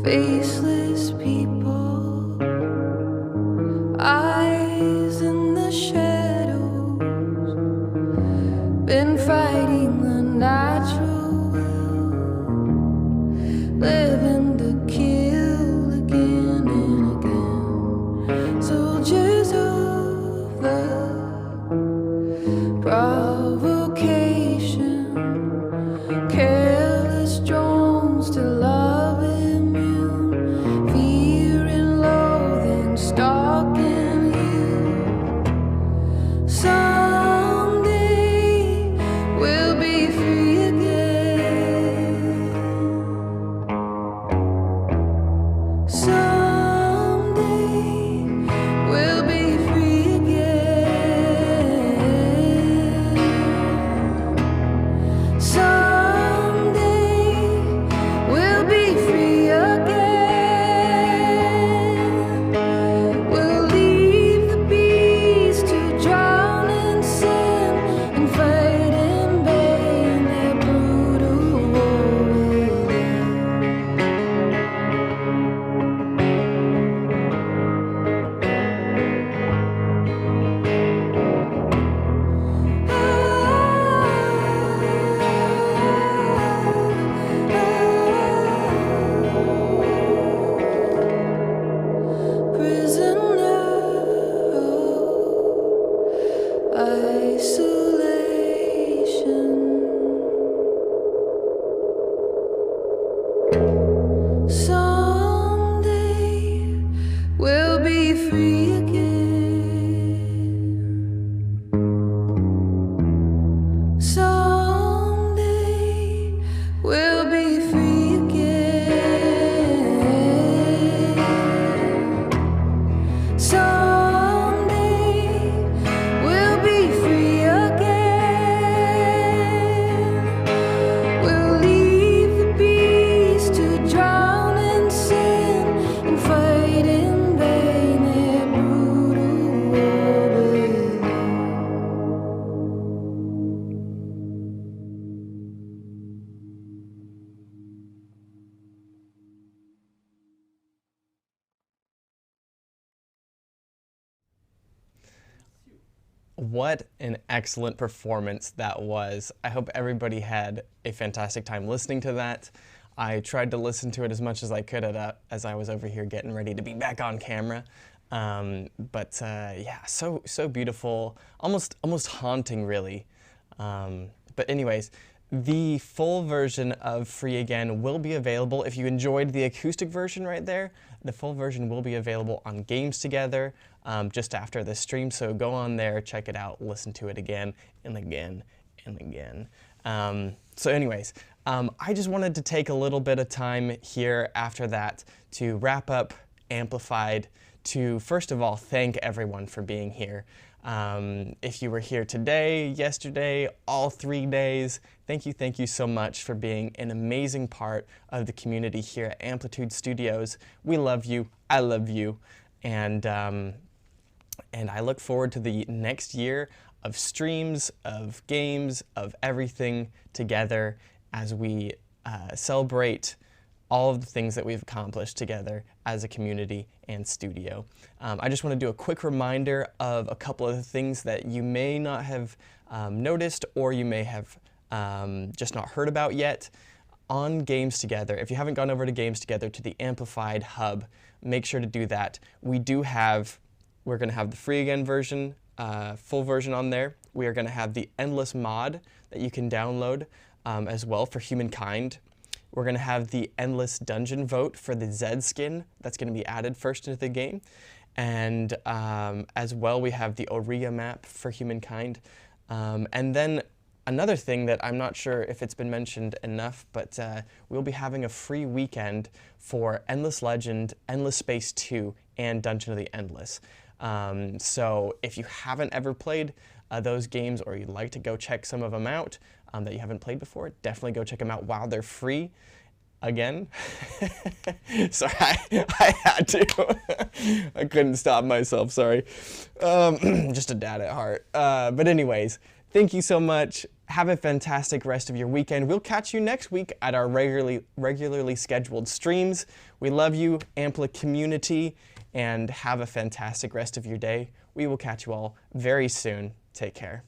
Speaker 6: Faceless people, eyes in the shadows, been fighting the natural will, living to kill again and again. Soldiers of the provocation, careless drones to love immune, fear and loathing stalking you. Someday we'll be free again. Someday we'll be free again.
Speaker 2: What an excellent performance that was. I hope everybody had a fantastic time listening to that. I tried to listen to it as much as I could as I was over here getting ready to be back on camera. Yeah, so beautiful, almost haunting, really. But anyways, the full version of Free Again will be available. If you enjoyed the acoustic version right there, the full version will be available on Games Together just after the stream. So go on there, check it out, listen to it again and again and again. So anyways, I just wanted to take a little bit of time here after that to wrap up Amplified, to first of all thank everyone for being here. If you were here today, yesterday, all 3 days, thank you so much for being an amazing part of the community here at Amplitude Studios. We love you, I love you, and I look forward to the next year of streams, of games, of everything together as we celebrate all of the things that we've accomplished together as a community and studio. I just want to do a quick reminder of a couple of the things that you may not have noticed, or you may have just not heard about yet. On Games Together, if you haven't gone over to Games Together to the Amplified Hub, make sure to do that. We're going to have the Free Again version, full version on there. We are going to have the Endless mod that you can download as well for Humankind. We're going to have the Endless Dungeon vote for the Zed skin that's going to be added first into the game. And as well, we have the Aurea map for Humankind. And then another thing that I'm not sure if it's been mentioned enough, but we'll be having a free weekend for Endless Legend, Endless Space 2, and Dungeon of the Endless. So if you haven't ever played those games, or you'd like to go check some of them out that you haven't played before, definitely go check them out while they're free. Again, sorry, I had to. I couldn't stop myself, sorry. Just a dad at heart. But anyways, thank you so much. Have a fantastic rest of your weekend. We'll catch you next week at our regularly scheduled streams. We love you, Ampla community, and have a fantastic rest of your day. We will catch you all very soon. Take care.